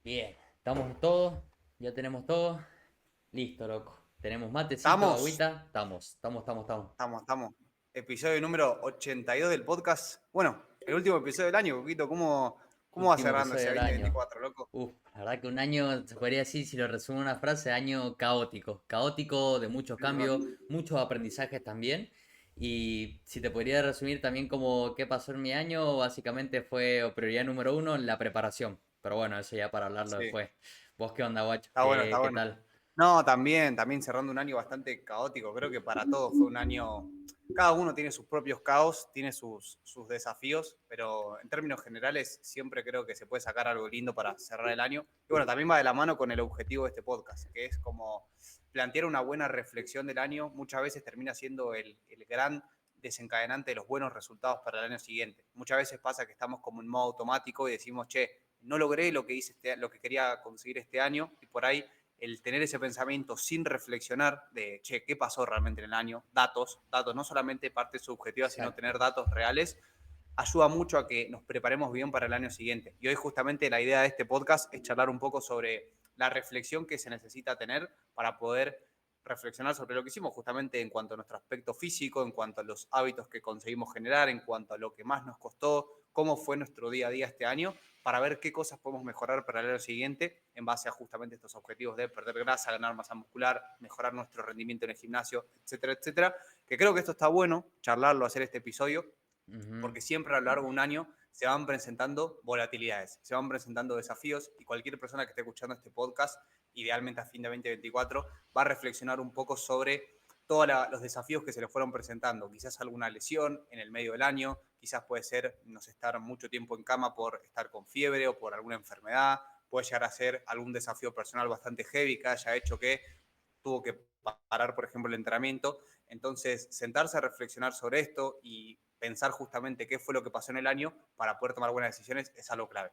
Bien, estamos todos, ya tenemos todo. Listo, loco. Tenemos matecito, ¿Estamos? agüita. Estamos. Estamos. Episodio número 82 del podcast. Bueno, el último episodio del año, Coquito. ¿Cómo va Último cerrando episodio ese del año. 2024, loco? Uf, la verdad que un año, se podría decir, si lo resumo en una frase, año caótico. Caótico de muchos Es verdad. cambios, muchos aprendizajes también. Y si te podría resumir también como qué pasó en mi año, básicamente fue o prioridad número uno, la preparación. Pero bueno, eso ya para hablarlo Sí, después. ¿Vos qué onda, guacho? está bueno, ¿Qué, está qué bueno. tal? No, también cerrando un año bastante caótico. Creo que para todos fue un año. Cada uno tiene sus propios caos, tiene sus desafíos, pero en términos generales siempre creo que se puede sacar algo lindo para cerrar el año. Y bueno, también va de la mano con el objetivo de este podcast, que es como plantear una buena reflexión del año. Muchas veces termina siendo el gran desencadenante de los buenos resultados para el año siguiente. Muchas veces pasa que estamos como en modo automático y decimos, che, no logré lo que hice lo que quería conseguir este año, y por ahí el tener ese pensamiento sin reflexionar de, che, ¿qué pasó realmente en el año? Datos, no solamente parte subjetiva, sino Exacto. tener datos reales, ayuda mucho a que nos preparemos bien para el año siguiente. Y hoy justamente la idea de este podcast es charlar un poco sobre la reflexión que se necesita tener para poder reflexionar sobre lo que hicimos, justamente en cuanto a nuestro aspecto físico, en cuanto a los hábitos que conseguimos generar, en cuanto a lo que más nos costó, cómo fue nuestro día a día este año, para ver qué cosas podemos mejorar para el año siguiente en base a justamente estos objetivos de perder grasa, ganar masa muscular, mejorar nuestro rendimiento en el gimnasio, etcétera, etcétera. Que creo que esto está bueno, charlarlo, hacer este episodio, Ujú. porque siempre a lo largo de un año se van presentando volatilidades, se van presentando desafíos, y cualquier persona que esté escuchando este podcast, idealmente a fin de 2024, va a reflexionar un poco sobre todos los desafíos que se le fueron presentando. Quizás alguna lesión en el medio del año, quizás puede ser no sé, estar mucho tiempo en cama por estar con fiebre o por alguna enfermedad, puede llegar a ser algún desafío personal bastante heavy que haya hecho que tuvo que parar, por ejemplo, el entrenamiento. Entonces, sentarse a reflexionar sobre esto y pensar justamente qué fue lo que pasó en el año para poder tomar buenas decisiones es algo clave.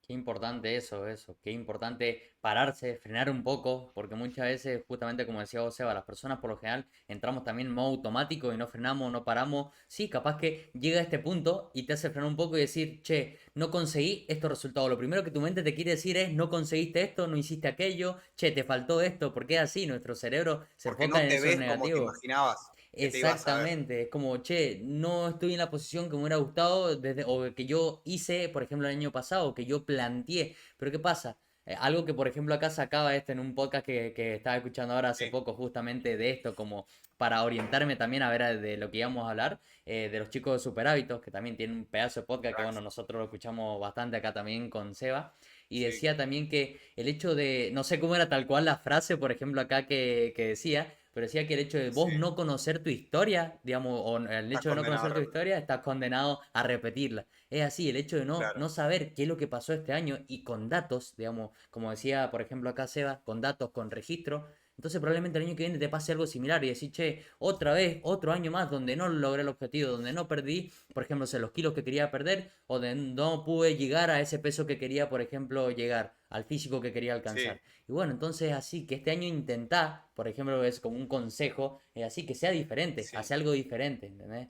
Qué importante eso. Qué importante pararse, frenar un poco, porque muchas veces, justamente como decía vos, Seba, las personas por lo general entramos también en modo automático y no frenamos, no paramos. Sí, capaz que llega a este punto y te hace frenar un poco y decir, che, no conseguí estos resultados. Lo primero que tu mente te quiere decir es, no conseguiste esto, no hiciste aquello, che, te faltó esto, porque es así, nuestro cerebro se Porque enfoca no en te eso ves como te negativo. imaginabas que te ibas a ver. Exactamente, es como, che, no estoy en la posición que me hubiera gustado desde, o que yo hice, por ejemplo, el año pasado, que yo planteé. Pero ¿qué pasa? Algo que, por ejemplo, acá sacaba en un podcast que estaba escuchando ahora hace Sí, poco, justamente de esto, como para orientarme también a ver de lo que íbamos a hablar, de los chicos de Super Hábitos, que también tienen un pedazo de podcast que, bueno, cracks. nosotros lo escuchamos bastante acá también con Seba. Y Sí, decía también que el hecho de, no sé cómo era tal cual la frase, por ejemplo, acá que decía, pero decía que el hecho de sí. vos no conocer tu historia, digamos, o el Estás hecho de no condenado a conocer tu repetir. historia, estás condenado a repetirla. Es así, el hecho de Claro. no saber qué es lo que pasó este año y con datos, digamos, como decía, por ejemplo, acá Seba, con datos, con registro, entonces probablemente el año que viene te pase algo similar y decir, che, otra vez, otro año más donde no logré el objetivo, donde no perdí, por ejemplo, sé, los kilos que quería perder, o de no pude llegar a ese peso que quería, por ejemplo, llegar, al físico que quería Sí, alcanzar. Y bueno, entonces así que este año intentá, por ejemplo, es como un consejo, así que sea diferente, sí. hace algo diferente, ¿entendés?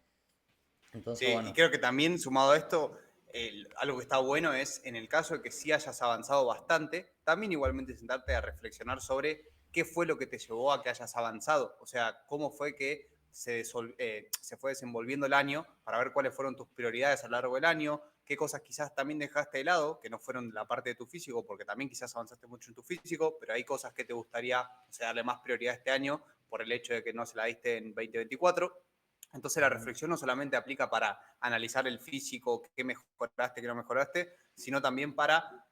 Entonces, Sí, y bueno. creo que también sumado a esto, algo que está bueno es, en el caso de que sí hayas avanzado bastante, también igualmente sentarte a reflexionar sobre qué fue lo que te llevó a que hayas avanzado. O sea, cómo fue que se fue desenvolviendo el año para ver cuáles fueron tus prioridades a lo largo del año, qué cosas quizás también dejaste de lado, que no fueron la parte de tu físico, porque también quizás avanzaste mucho en tu físico, pero hay cosas que te gustaría, o sea, darle más prioridad este año por el hecho de que no se la diste en 2024. Entonces la Ujú. reflexión no solamente aplica para analizar el físico, qué mejoraste, qué no mejoraste, sino también para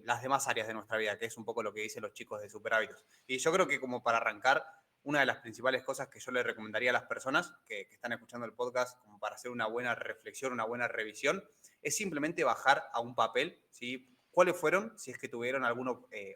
las demás áreas de nuestra vida, que es un poco lo que dicen los chicos de Super Hábitos. Y yo creo que como para arrancar, una de las principales cosas que yo le recomendaría a las personas que están escuchando el podcast como para hacer una buena reflexión, una buena revisión, es simplemente bajar a un papel, ¿sí? ¿Cuáles fueron? Si es que tuvieron algún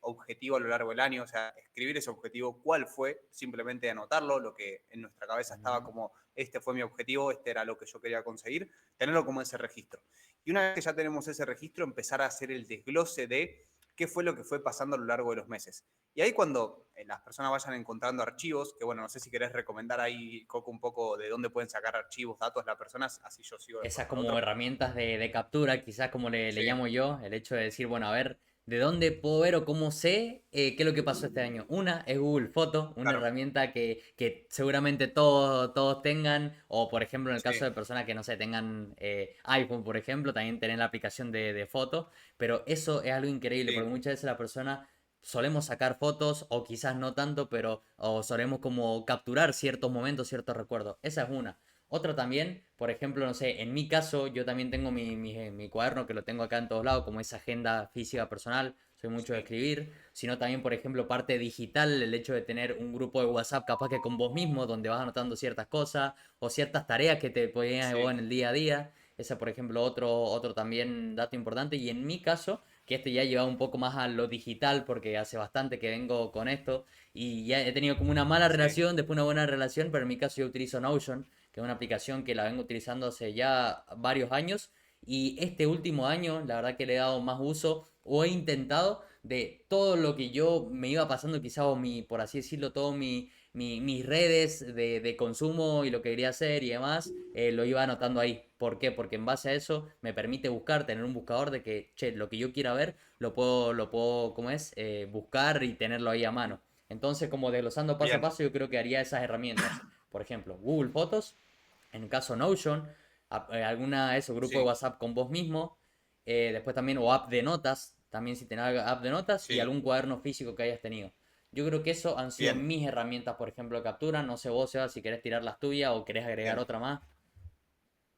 objetivo a lo largo del año, o sea, escribir ese objetivo, cuál fue, simplemente anotarlo, lo que en nuestra cabeza estaba Ujú. como este fue mi objetivo, este era lo que yo quería conseguir, tenerlo como ese registro. Y una vez que ya tenemos ese registro, empezar a hacer el desglose de qué fue lo que fue pasando a lo largo de los meses. Y ahí cuando las personas vayan encontrando archivos, que bueno, no sé si querés recomendar ahí, Coco, un poco de dónde pueden sacar archivos, datos las personas, así yo sigo después Esas con lo como otro. herramientas de captura, quizás como le Sí, llamo yo, el hecho de decir, bueno, a ver, ¿De dónde puedo ver o cómo sé qué es lo que pasó este año? Una es Google Fotos, una Claro, herramienta que seguramente todos tengan, o por ejemplo en el caso sí, de personas que no sé, tengan iPhone, por ejemplo, también tener la aplicación de fotos, pero eso es algo increíble porque sí, muchas veces la persona solemos sacar fotos o quizás no tanto, pero o solemos como capturar ciertos momentos, ciertos recuerdos. Esa es una. Otra también, por ejemplo, no sé, en mi caso yo también tengo mi cuaderno que lo tengo acá en todos lados, como esa agenda física personal, soy mucho de sí, escribir, sino también, por ejemplo, parte digital, el hecho de tener un grupo de WhatsApp capaz que con vos mismo, donde vas anotando ciertas cosas o ciertas tareas que te ponías vos sí, en el día a día. Ese, por ejemplo, otro también dato importante. Y en mi caso, que este ya lleva un poco más a lo digital, porque hace bastante que vengo con esto, y ya he tenido como una mala sí. relación, después una buena relación, pero en mi caso yo utilizo Notion, que es una aplicación que la vengo utilizando hace ya varios años. Y este último año, la verdad que le he dado más uso o he intentado de todo lo que yo me iba pasando, quizá, o mi, por así decirlo, todo mis redes de consumo y lo que quería hacer y demás, lo iba anotando ahí. ¿Por qué? Porque en base a eso me permite buscar, tener un buscador de que, che, lo que yo quiera ver, ¿cómo es? Buscar y tenerlo ahí a mano. Entonces, como desglosando paso a Bien, paso, yo creo que haría esas herramientas. Por ejemplo, Google Fotos, en caso Notion, alguna eso, grupo de sí, WhatsApp con vos mismo, después también, o app de notas, también si tenés app de notas, y sí, algún cuaderno físico que hayas tenido. Yo creo que eso han sido bien, mis herramientas, por ejemplo, de captura. No sé vos, Seba, si querés tirar las tuyas o querés agregar bien. otra más.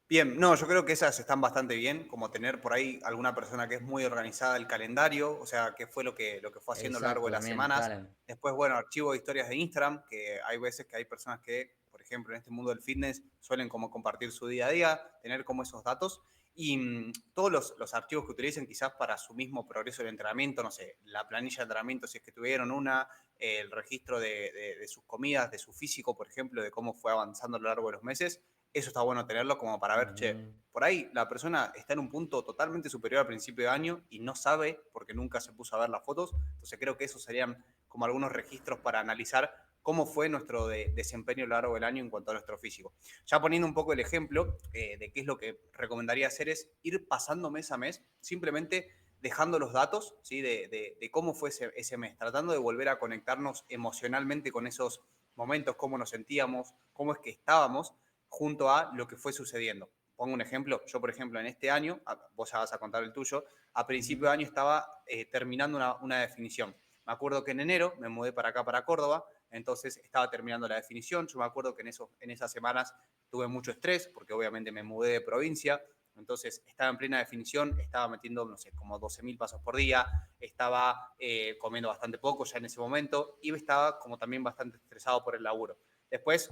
Bien, no, yo creo que esas están bastante bien, como tener por ahí alguna persona que es muy organizada el calendario, o sea, qué fue lo que fue haciendo a lo largo Exacto, de las también, semanas. Calen. Después, bueno, archivo de historias de Instagram, que hay veces que hay personas que, por ejemplo, en este mundo del fitness suelen como compartir su día a día, tener como esos datos. Y todos los archivos que utilicen quizás para su mismo progreso del entrenamiento, no sé, la planilla de entrenamiento si es que tuvieron una, el registro de sus comidas, de su físico, por ejemplo, de cómo fue avanzando a lo largo de los meses, eso está bueno tenerlo como para ver, che, Ujú. por ahí la persona está en un punto totalmente superior al principio de año y no sabe porque nunca se puso a ver las fotos. Entonces creo que esos serían como algunos registros para analizar cómo fue nuestro desempeño a lo largo del año en cuanto a nuestro físico. Ya poniendo un poco el ejemplo de qué es lo que recomendaría hacer es ir pasando mes a mes, simplemente dejando los datos ¿sí? de cómo fue ese mes, tratando de volver a conectarnos emocionalmente con esos momentos, cómo nos sentíamos, cómo es que estábamos junto a lo que fue sucediendo. Pongo un ejemplo, yo por ejemplo en este año, vos ya vas a contar el tuyo, a principio Ujú. de año estaba terminando una definición. Me acuerdo que en enero me mudé para acá, para Córdoba, entonces estaba terminando la definición. Yo me acuerdo que en esas semanas tuve mucho estrés, porque obviamente me mudé de provincia, entonces estaba en plena definición, estaba metiendo, no sé, como 12.000 pasos por día, estaba comiendo bastante poco ya en ese momento y estaba como también bastante estresado por el laburo. Después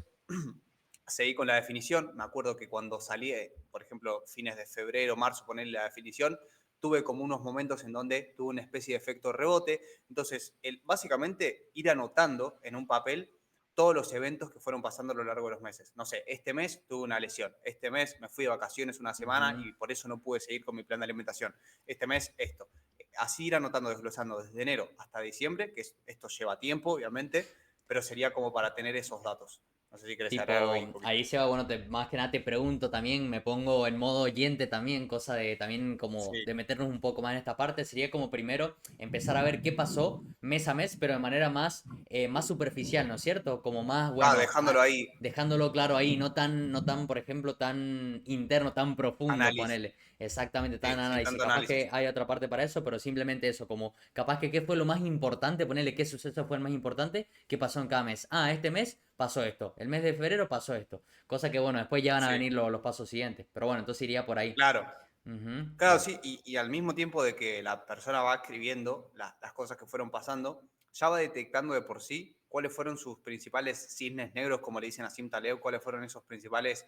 seguí con la definición. Me acuerdo que cuando salí, por ejemplo, fines de febrero, marzo, ponerle la definición, tuve como unos momentos en donde tuve una especie de efecto rebote. Entonces, básicamente ir anotando en un papel todos los eventos que fueron pasando a lo largo de los meses. No sé, este mes tuve una lesión, este mes me fui de vacaciones una semana Ujú. y por eso no pude seguir con mi plan de alimentación. Este mes esto. Así ir anotando, desglosando desde enero hasta diciembre, que esto lleva tiempo, obviamente, pero sería como para tener esos datos. No sé si querés agregar algo ahí un Tipo, poquito. ahí se va, bueno, más que nada te pregunto también, me pongo en modo oyente también, cosa de también como Sí. de meternos un poco más en esta parte, sería como primero empezar a ver qué pasó mes a mes, pero de manera más superficial, ¿no es cierto? Como más, bueno, Dejándolo ahí, dejándolo claro ahí, no tan, por ejemplo, tan interno, tan profundo, análisis. ponele, exactamente, tan Sí, sin análisis. tanto Capaz que análisis. hay otra parte para eso, pero simplemente eso, como capaz que qué fue lo más importante, ponele qué suceso fue el más importante que pasó en cada mes. Ah, este mes pasó esto, el mes de febrero pasó esto. Cosa que, bueno, después ya van a Sí, venir los pasos siguientes. Pero bueno, entonces iría por ahí. claro. Ujú. Claro, sí, y al mismo tiempo de que la persona va escribiendo las cosas que fueron pasando, ya va detectando de por sí cuáles fueron sus principales cisnes negros, como le dicen a Sim Taleo, cuáles fueron esos principales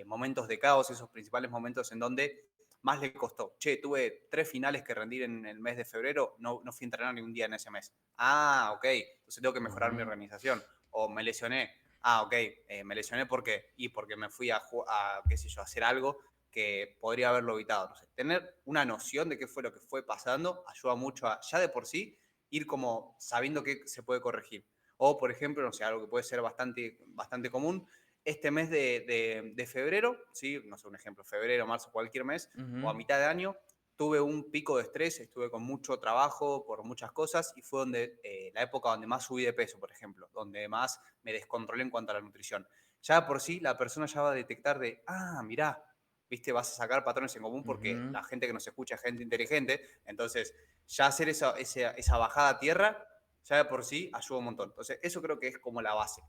momentos de caos, esos principales momentos en donde más le costó. Che, tuve 3 finales que rendir en el mes de febrero, no fui a entrenar ni un día en ese mes. Ah, ok, entonces tengo que mejorar mi Ujú. organización. O me lesioné. Ah, ok, me lesioné porque, y porque me fui qué sé yo, a hacer algo que podría haberlo evitado. No sé, tener una noción de qué fue lo que fue pasando ayuda mucho a, ya de por sí, ir como sabiendo qué se puede corregir. O, por ejemplo, no sé, algo que puede ser bastante común, este mes de febrero, ¿sí? No sé, un ejemplo, febrero, marzo, cualquier mes, o a Ujú. mitad de año, tuve un pico de estrés, estuve con mucho trabajo por muchas cosas y fue la época donde más subí de peso, por ejemplo, donde más me descontrolé en cuanto a la nutrición. Ya por sí la persona ya va a detectar mirá, viste, vas a sacar patrones en común porque Ujú. la gente que nos escucha es gente inteligente, entonces ya hacer esa bajada a tierra, ya de por sí ayuda un montón. Entonces eso creo que es como la base.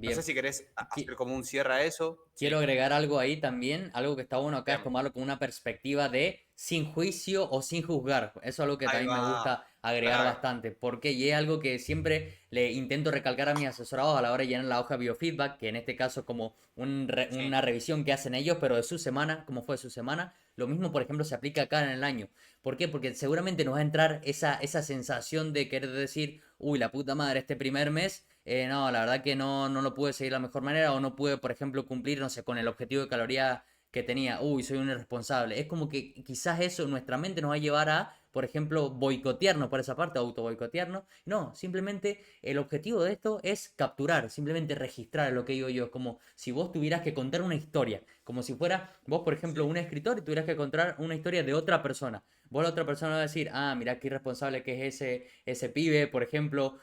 No sé Bien. si querés hacer Qui- como un cierre a eso. Quiero Sí, agregar algo ahí también, algo que está bueno acá es bien. tomarlo con una perspectiva de sin juicio o sin juzgar. Eso es algo que Ahí también me va, gusta agregar clave. bastante, porque y es algo que siempre le intento recalcar a mis asesorados a la hora de llenar la hoja biofeedback, que en este caso es como Sí, una revisión que hacen ellos, pero de su semana, cómo fue su semana. Lo mismo, por ejemplo, se aplica acá en el año. ¿Por qué? Porque seguramente nos va a entrar esa sensación de querer decir, uy, la puta madre, este primer mes no, la verdad que no lo pude seguir de la mejor manera o no pude, por ejemplo, cumplir, no sé, con el objetivo de caloría que tenía. Uy, soy un irresponsable. Es como que quizás eso, nuestra mente nos va a llevar a, por ejemplo, boicotearnos por esa parte, auto boicotearnos. No, simplemente el objetivo de esto es capturar, simplemente registrar lo que digo yo. Es como si vos tuvieras que contar una historia, como si fuera vos, por ejemplo, sí. un escritor y tuvieras que contar una historia de otra persona. Vos la otra persona va a decir, mirá qué irresponsable que es ese pibe, por ejemplo,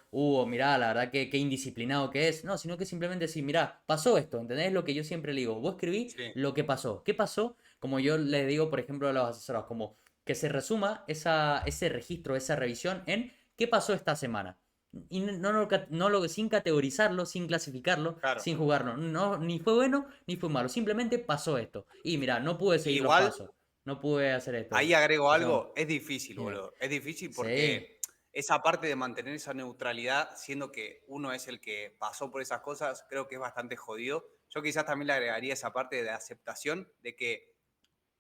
mirá, la verdad que qué indisciplinado que es. No, sino que simplemente decir, mirá, pasó esto, ¿entendés? Lo que yo siempre le digo, vos escribí Sí, lo que pasó. ¿Qué pasó? Como yo le digo, por ejemplo, a los asesorados, como que se resuma ese registro, esa revisión en qué pasó esta semana. Y sin categorizarlo, sin clasificarlo, claro. sin jugarlo. No, ni fue bueno ni fue malo. Simplemente pasó esto. Y mira, no pude seguir los Igual, pasos. No pude hacer esto. ahí agrego Eso, algo, es difícil, dime. boludo. Es difícil Sí, porque esa parte de mantener esa neutralidad, siendo que uno es el que pasó por esas cosas, creo que es bastante jodido. Yo quizás también le agregaría esa parte de aceptación de que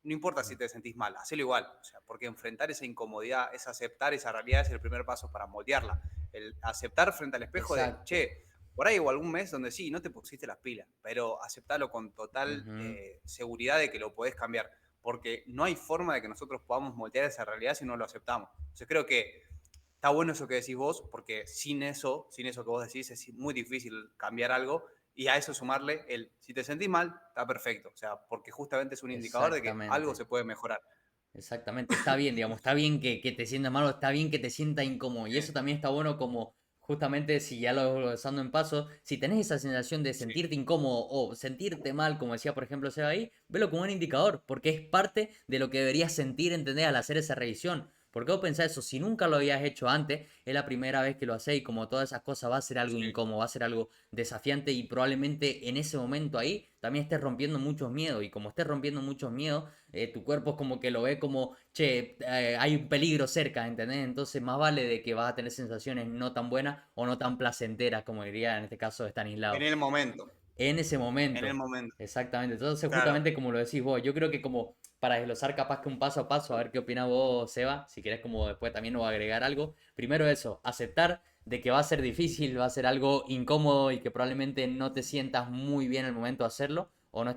no importa si te sentís mal, hacelo igual. O sea, porque enfrentar esa incomodidad, es aceptar esa realidad, es el primer paso para moldearla. El aceptar frente al espejo de, exacto. che, por ahí hubo algún mes donde sí, no te pusiste las pilas, pero aceptarlo con total Ujú. seguridad de que lo podés cambiar. Porque no hay forma de que nosotros podamos moldear esa realidad si no lo aceptamos. Entonces creo que está bueno eso que decís vos, porque sin eso que vos decís, es muy difícil cambiar algo y a eso sumarle si te sentís mal, está perfecto, o sea, porque justamente es un indicador de que algo Exactamente. se puede mejorar. Exactamente. Está bien, digamos, está bien que te sientas malo, está bien que te sienta incómodo. Y Sí, eso también está bueno como justamente si ya lo usando en paso, si tenés esa sensación de sí, sentirte incómodo o sentirte mal, como decía por ejemplo Seba ahí, velo como un indicador, porque es parte de lo que deberías sentir, entender al hacer esa revisión. ¿Por qué vos pensás eso? Si nunca lo habías hecho antes, es la primera vez que lo hacés y como todas esas cosas va a ser algo sí. incómodo, va a ser algo desafiante y probablemente en ese momento ahí también estés rompiendo muchos miedos y como estés rompiendo muchos miedos, tu cuerpo es como que lo ve como, che, hay un peligro cerca, ¿entendés? Entonces más vale de que vas a tener sensaciones no tan buenas o no tan placenteras, como diría en este caso En Stanislao, el momento, en ese en el momento. momento, Exactamente. Entonces, claro. justamente como lo decís vos, yo creo que como para desglosar capaz que un paso a paso, a ver qué opinás vos, Seba, si querés como después también o agregar algo. Primero eso, aceptar de que va a ser difícil, va a ser algo incómodo y que probablemente no te sientas muy bien al momento de hacerlo o no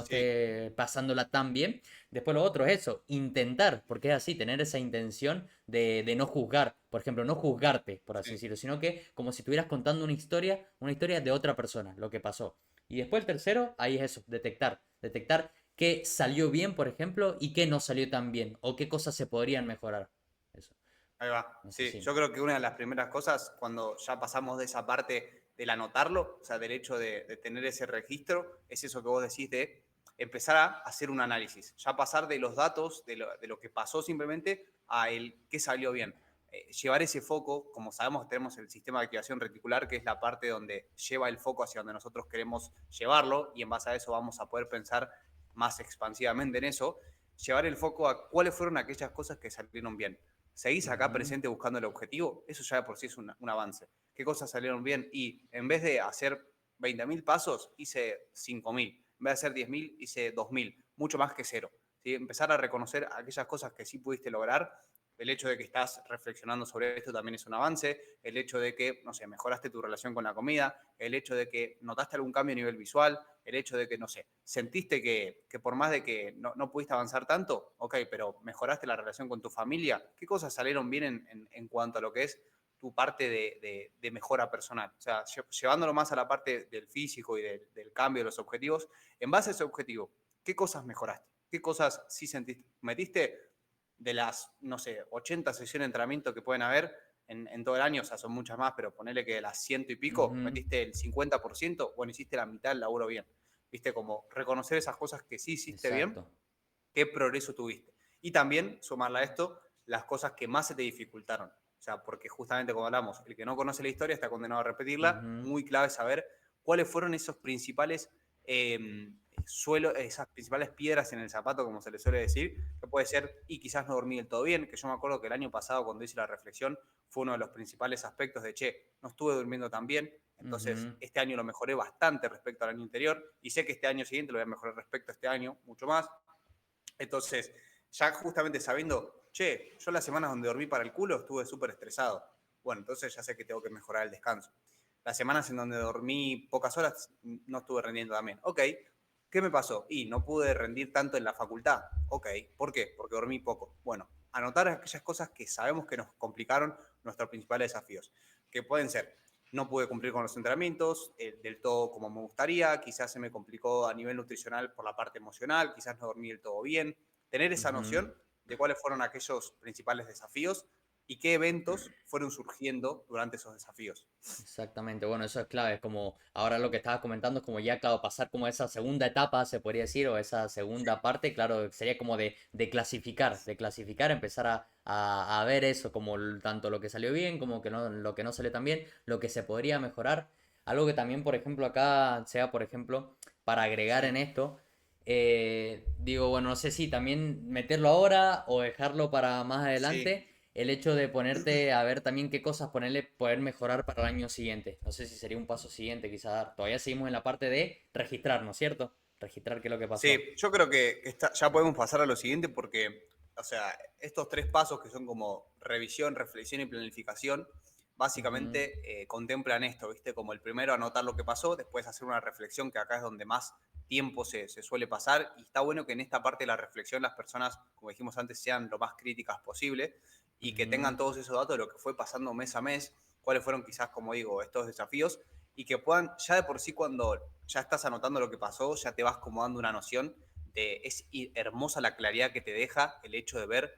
Sí, esté pasándola tan bien. Después lo otro es eso, intentar, porque es así, tener esa intención de no juzgar, por ejemplo, no juzgarte, por así sí. decirlo, sino que como si estuvieras contando una historia de otra persona, lo que pasó. Y después el tercero, ahí es eso, detectar qué salió bien, por ejemplo, y qué no salió tan bien, o qué cosas se podrían mejorar. Eso, Ahí va. no sé Sí, si. yo creo que una de las primeras cosas, cuando ya pasamos de esa parte del anotarlo, o sea, del hecho de tener ese registro, es eso que vos decís de empezar a hacer un análisis. Ya pasar de los datos, de lo que pasó simplemente, a el qué salió bien. Llevar ese foco, como sabemos, tenemos el sistema de activación reticular, que es la parte donde lleva el foco hacia donde nosotros queremos llevarlo, y en base a eso vamos a poder pensar más expansivamente en eso. Llevar el foco a cuáles fueron aquellas cosas que salieron bien. Seguís acá Ujú. presente buscando el objetivo, eso ya de por sí es un avance. ¿Qué cosas salieron bien? Y en vez de hacer 20.000 pasos, hice 5.000. En vez de hacer 10.000, hice 2.000. Mucho más que cero. ¿Sí? Empezar a reconocer aquellas cosas que sí pudiste lograr. El hecho de que estás reflexionando sobre esto también es un avance. El hecho de que, no sé, mejoraste tu relación con la comida. El hecho de que notaste algún cambio a nivel visual. El hecho de que, no sé, sentiste que por más de que no pudiste avanzar tanto, ok, pero mejoraste la relación con tu familia. ¿Qué cosas salieron bien en cuanto a lo que es tu parte de mejora personal? O sea, llevándolo más a la parte del físico y del cambio de los objetivos, en base a ese objetivo, ¿qué cosas mejoraste? ¿Qué cosas sí sentiste? ¿Metiste? de las, no sé, 80 sesiones de entrenamiento que pueden haber en todo el año, o sea, son muchas más, pero ponele que de las ciento y pico, Ujú, metiste el 50%, bueno, hiciste la mitad del laburo bien. Viste, como reconocer esas cosas que sí hiciste bien, exacto. qué progreso tuviste. Y también, sumarle a esto, las cosas que más se te dificultaron. O sea, porque justamente como hablamos, el que no conoce la historia está condenado a repetirla. Ujú, Muy clave saber cuáles fueron esos principales esas principales piedras en el zapato, como se le suele decir, que puede ser, y quizás no dormí del todo bien, que yo me acuerdo que el año pasado cuando hice la reflexión fue uno de los principales aspectos de, che, no estuve durmiendo tan bien, entonces ujú. este año lo mejoré bastante respecto al año anterior, y sé que este año siguiente lo voy a mejorar respecto a este año, mucho más. Entonces, ya justamente sabiendo, che, yo las semanas donde dormí para el culo estuve súper estresado. Bueno, entonces ya sé que tengo que mejorar el descanso. Las semanas en donde dormí pocas horas no estuve rendiendo también. Ok, ¿qué me pasó? Y no pude rendir tanto en la facultad. Ok, ¿por qué? Porque dormí poco. Bueno, anotar aquellas cosas que sabemos que nos complicaron nuestros principales desafíos, que pueden ser, no pude cumplir con los entrenamientos del todo como me gustaría, quizás se me complicó a nivel nutricional por la parte emocional, quizás no dormí del todo bien. Tener esa Ujú. noción de cuáles fueron aquellos principales desafíos y qué eventos fueron surgiendo durante esos desafíos. Exactamente, bueno, eso es clave, es como ahora lo que estabas comentando es como ya, claro, pasar como esa segunda etapa, se podría decir, o esa segunda parte, claro, sería como de clasificar, empezar a ver eso, como tanto lo que salió bien como que no, lo que no salió tan bien, lo que se podría mejorar. Algo que también, por ejemplo, acá sea, por ejemplo, para agregar en Sí, esto, digo, bueno, no sé si también meterlo ahora o dejarlo para más sí. adelante el hecho de ponerte a ver también qué cosas ponerle, poder mejorar para el año siguiente. No sé si sería un paso siguiente, quizás dar. Todavía seguimos en la parte de registrar, ¿no es cierto? Registrar qué es lo que pasó. Sí, yo creo que ya podemos pasar a lo siguiente porque, o sea, estos tres pasos que son como revisión, reflexión y planificación, Ujú, básicamente contemplan esto, ¿viste? Como el primero anotar lo que pasó, después hacer una reflexión, que acá es donde más tiempo se suele pasar, y está bueno que en esta parte de la reflexión las personas, como dijimos antes, sean lo más críticas posible y que ujú, tengan todos esos datos de lo que fue pasando mes a mes, cuáles fueron quizás, como digo, estos desafíos, y que puedan, ya de por sí cuando ya estás anotando lo que pasó, ya te vas como dando una noción de, es hermosa la claridad que te deja el hecho de ver,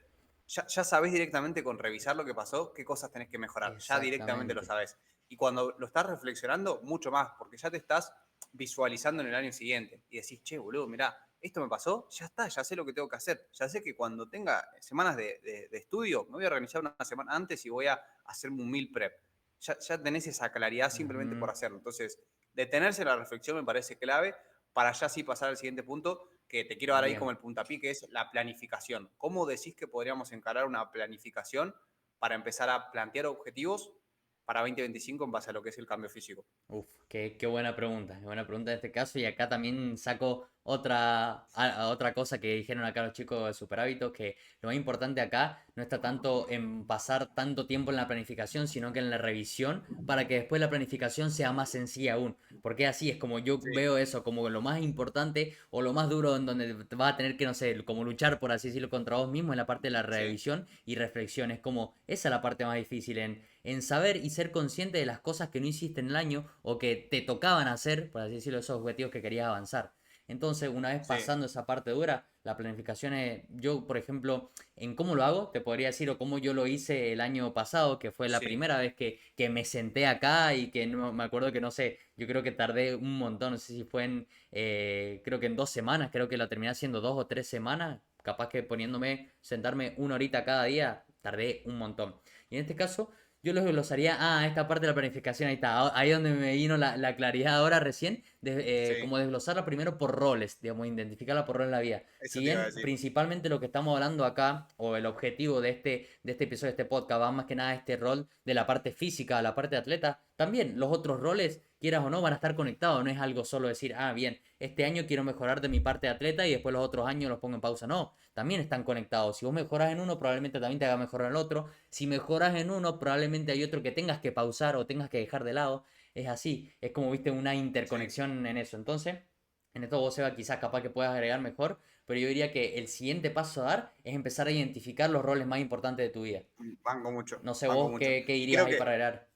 ya sabes directamente con revisar lo que pasó, qué cosas tenés que mejorar, ya directamente lo exactamente. sabes. Y cuando lo estás reflexionando, mucho más, porque ya te estás visualizando en el año siguiente y decís, che, boludo, mirá, esto me pasó, ya está, ya sé lo que tengo que hacer, ya sé que cuando tenga semanas de estudio, me voy a organizar una semana antes y voy a hacerme un meal prep. Ya tenés esa claridad simplemente Ujú, por hacerlo. Entonces, detenerse en la reflexión me parece clave para ya sí pasar al siguiente punto, que te quiero dar ahí como bien. el puntapié, que es la planificación. ¿Cómo decís que podríamos encarar una planificación para empezar a plantear objetivos para 2025 en base a lo que es el cambio físico? Uf, qué qué buena pregunta en este caso. Y acá también saco otra cosa que dijeron acá los chicos de Super Hábitos, que lo más importante acá no está tanto en pasar tanto tiempo en la planificación, sino que en la revisión, para que después la planificación sea más sencilla aún. Porque así es como yo Sí, veo eso, como lo más importante o lo más duro en donde vas a tener que, no sé, como luchar, por así decirlo, contra vos mismo en la parte de la sí, revisión y reflexión. Es como, esa es la parte más difícil en saber y ser consciente de las cosas que no hiciste en el año o que te tocaban hacer, por así decirlo, esos objetivos que querías avanzar. Entonces, una vez sí, pasando esa parte dura, la planificación es, yo, por ejemplo, en cómo lo hago, te podría decir, o cómo yo lo hice el año pasado, que fue la sí, primera vez que me senté acá y que no, me acuerdo que no sé, yo creo que tardé un montón, no sé si fue en, creo que en 2 semanas, creo que la terminé haciendo 2 o 3 semanas, capaz que poniéndome, sentarme una horita cada día, tardé un montón. Y en este caso, yo los glosaría, esta parte de la planificación, ahí está, ahí donde me vino la claridad ahora recién, sí. como desglosarla primero por roles, digamos, identificarla por rol en la vida. Si Eso te iba a bien decir. principalmente lo que estamos hablando acá, o el objetivo de este episodio, de este podcast, va más que nada a este rol de la parte física, la parte de atleta, también los otros roles, quieras o no, van a estar conectados, no es algo solo decir, bien, este año quiero mejorar de mi parte de atleta y después los otros años los pongo en pausa, no, también están conectados. Si vos mejoras en uno, probablemente también te haga mejorar en el otro. Si mejoras en uno, probablemente hay otro que tengas que pausar o tengas que dejar de lado. Es así, es como viste una Sí, interconexión en eso. Entonces, en esto vos, Seba, quizás capaz que puedas agregar mejor, pero yo diría que el siguiente paso a dar es empezar a identificar los roles más importantes de tu vida. banco mucho, No sé banco vos mucho. qué Y dirías creo ahí que para agregar.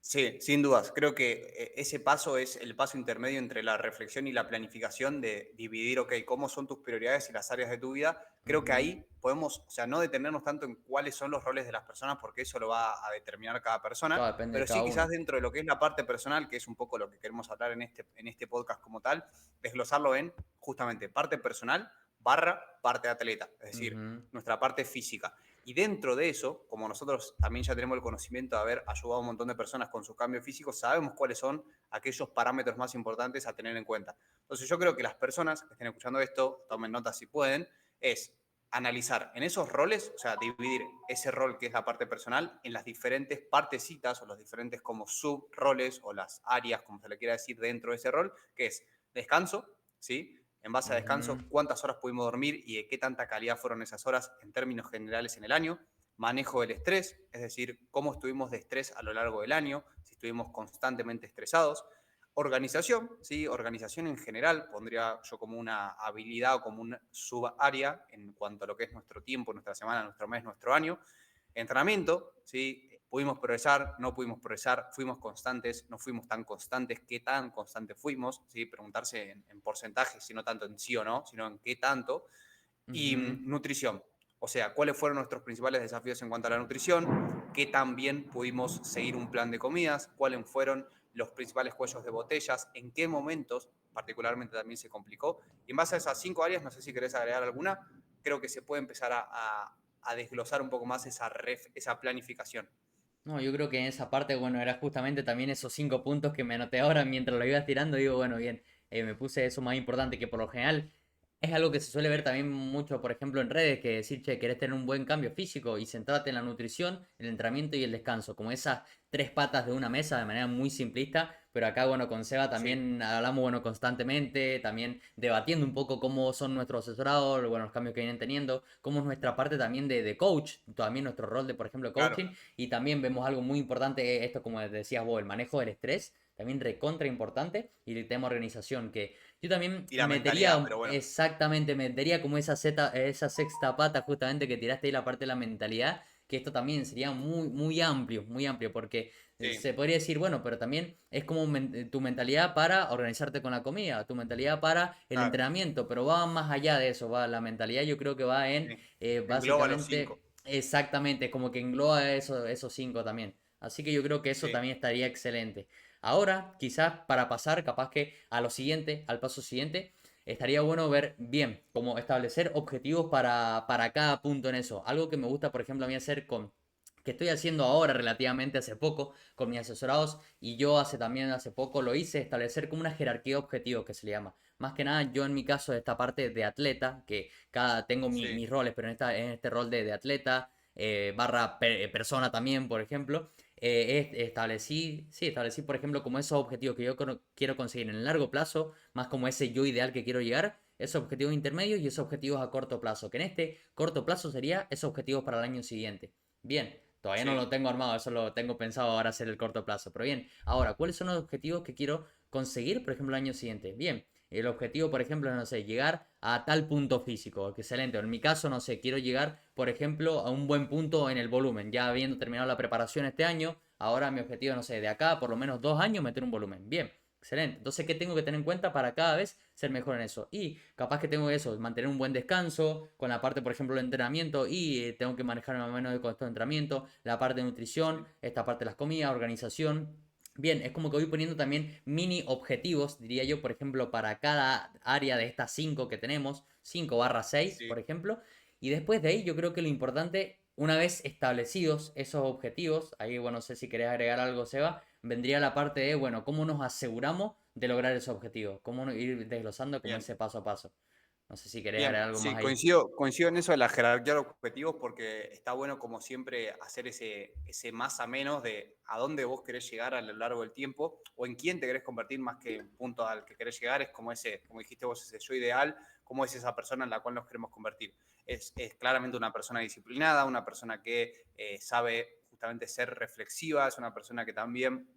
Sí, sin dudas. Creo que ese paso es el paso intermedio entre la reflexión y la planificación de dividir, ok, cómo son tus prioridades y las áreas de tu vida. Creo que Ujú. ahí podemos, o sea, no detenernos tanto en cuáles son los roles de las personas, porque eso lo va a determinar cada persona, Todo depende de pero sí cada quizás uno. dentro de lo que es la parte personal, que es un poco lo que queremos hablar en este podcast como tal, desglosarlo en justamente parte personal barra parte de atleta, es decir, Ujú. nuestra parte física. Y dentro de eso, como nosotros también ya tenemos el conocimiento de haber ayudado a un montón de personas con sus cambios físicos, sabemos cuáles son aquellos parámetros más importantes a tener en cuenta. Entonces yo creo que las personas que estén escuchando esto, tomen nota si pueden, es analizar en esos roles, o sea, dividir ese rol que es la parte personal en las diferentes partecitas o los diferentes como subroles o las áreas, como se le quiera decir, dentro de ese rol, que es descanso, ¿sí? En base a Ujú. descanso, cuántas horas pudimos dormir y de qué tanta calidad fueron esas horas en términos generales en el año. Manejo del estrés, es decir, cómo estuvimos de estrés a lo largo del año, si estuvimos constantemente estresados. Organización, ¿sí? Organización en general, pondría yo como una habilidad o como una subárea en cuanto a lo que es nuestro tiempo, nuestra semana, nuestro mes, nuestro año. Entrenamiento, ¿sí? Pudimos progresar, no pudimos progresar, fuimos constantes, no fuimos tan constantes, qué tan constantes fuimos, ¿sí? Preguntarse en porcentajes, si no tanto en sí o no, sino en qué tanto. Y Ujú. nutrición, o sea, cuáles fueron nuestros principales desafíos en cuanto a la nutrición, qué tan bien pudimos seguir un plan de comidas, cuáles fueron los principales cuellos de botellas, en qué momentos particularmente también se complicó. Y en base a esas 5 áreas, no sé si querés agregar alguna, creo que se puede empezar a desglosar un poco más esa planificación. No, yo creo que en esa parte, bueno, era justamente también esos 5 puntos que me anoté ahora mientras lo ibas tirando. Digo, bueno, bien, me puse eso más importante que por lo general es algo que se suele ver también mucho, por ejemplo, en redes, que decir, che, querés tener un buen cambio físico y centrarte en la nutrición, el entrenamiento y el descanso, como esas tres patas de una mesa de manera muy simplista, pero acá, bueno, con Seba Sí, también hablamos, bueno, constantemente, también debatiendo un poco cómo son nuestros asesorados, bueno, los cambios que vienen teniendo, cómo es nuestra parte también de coach, también nuestro rol de, por ejemplo, claro. coaching, y también vemos algo muy importante, esto como decías vos, el manejo del estrés, también recontra importante, y el tema organización, que yo también Y la mentalidad, metería, pero bueno, exactamente, metería como esa sexta pata justamente que tiraste ahí la parte de la mentalidad, que esto también sería muy amplio, porque sí, se podría decir, bueno, pero también es como tu mentalidad para organizarte con la comida, tu mentalidad para el claro, entrenamiento, pero va más allá de eso, va, la mentalidad yo creo que va en sí. Engloba los básicamente, 5. exactamente, como que engloba esos 5 también. Así que yo creo que eso Sí, también estaría excelente. Ahora, quizás para pasar, capaz que a lo siguiente, al paso siguiente, estaría bueno ver bien cómo establecer objetivos para cada punto en eso. Algo que me gusta, por ejemplo, a mí hacer que estoy haciendo ahora relativamente hace poco con mis asesorados y yo hace poco lo hice, establecer como una jerarquía de objetivos que se le llama. Más que nada, yo en mi caso, de esta parte de atleta, que tengo sí, mis roles, pero en este rol de atleta, barra persona también, por ejemplo, establecí, por ejemplo, como esos objetivos que yo quiero conseguir en el largo plazo, más como ese yo ideal que quiero llegar, esos objetivos intermedios y esos objetivos a corto plazo, que en este corto plazo sería esos objetivos para el año siguiente. Bien, todavía no sí, lo tengo armado, eso lo tengo pensado ahora hacer el corto plazo, pero bien, ahora, ¿cuáles son los objetivos que quiero conseguir, por ejemplo, el año siguiente? Bien, el objetivo, por ejemplo, no sé, llegar a tal punto físico, excelente. En mi caso, no sé, quiero llegar, por ejemplo, a un buen punto en el volumen. Ya habiendo terminado la preparación este año, ahora mi objetivo, no sé, de acá por lo menos 2 años meter un volumen. Bien, excelente. Entonces, ¿qué tengo que tener en cuenta para cada vez ser mejor en eso? Y capaz que tengo eso, mantener un buen descanso, con la parte, por ejemplo, del entrenamiento, y tengo que manejar más o menos con esto de entrenamiento, la parte de nutrición, sí, esta parte de las comidas, organización. Bien, es como que voy poniendo también mini objetivos, diría yo, por ejemplo, para cada área de estas 5 que tenemos, 5/6, por sí. ejemplo. Y después de ahí yo creo que lo importante, una vez establecidos esos objetivos, ahí, bueno, no sé si querés agregar algo, Seba, vendría la parte de, bueno, cómo nos aseguramos de lograr esos objetivos, cómo ir desglosando como Bien. ese paso a paso. No sé si querés agregar Bien, algo más sí, ahí. coincido en eso de la jerarquía de objetivos porque está bueno como siempre hacer ese más a menos de a dónde vos querés llegar a lo largo del tiempo o en quién te querés convertir más que un punto al que querés llegar, es como ese, como dijiste vos, ese yo ideal, cómo es esa persona en la cual nos queremos convertir. Es claramente una persona disciplinada, una persona que sabe justamente ser reflexiva, es una persona que también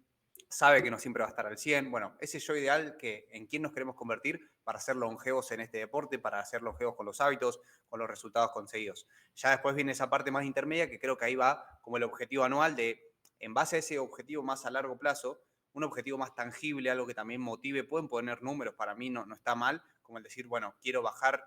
sabe que no siempre va a estar al 100. Bueno, ese yo ideal que en quién nos queremos convertir para ser longevos en este deporte, para ser longevos con los hábitos, con los resultados conseguidos. Ya después viene esa parte más intermedia que creo que ahí va como el objetivo anual de en base a ese objetivo más a largo plazo, un objetivo más tangible, algo que también motive, pueden poner números, para mí no está mal, como el decir, bueno, quiero bajar,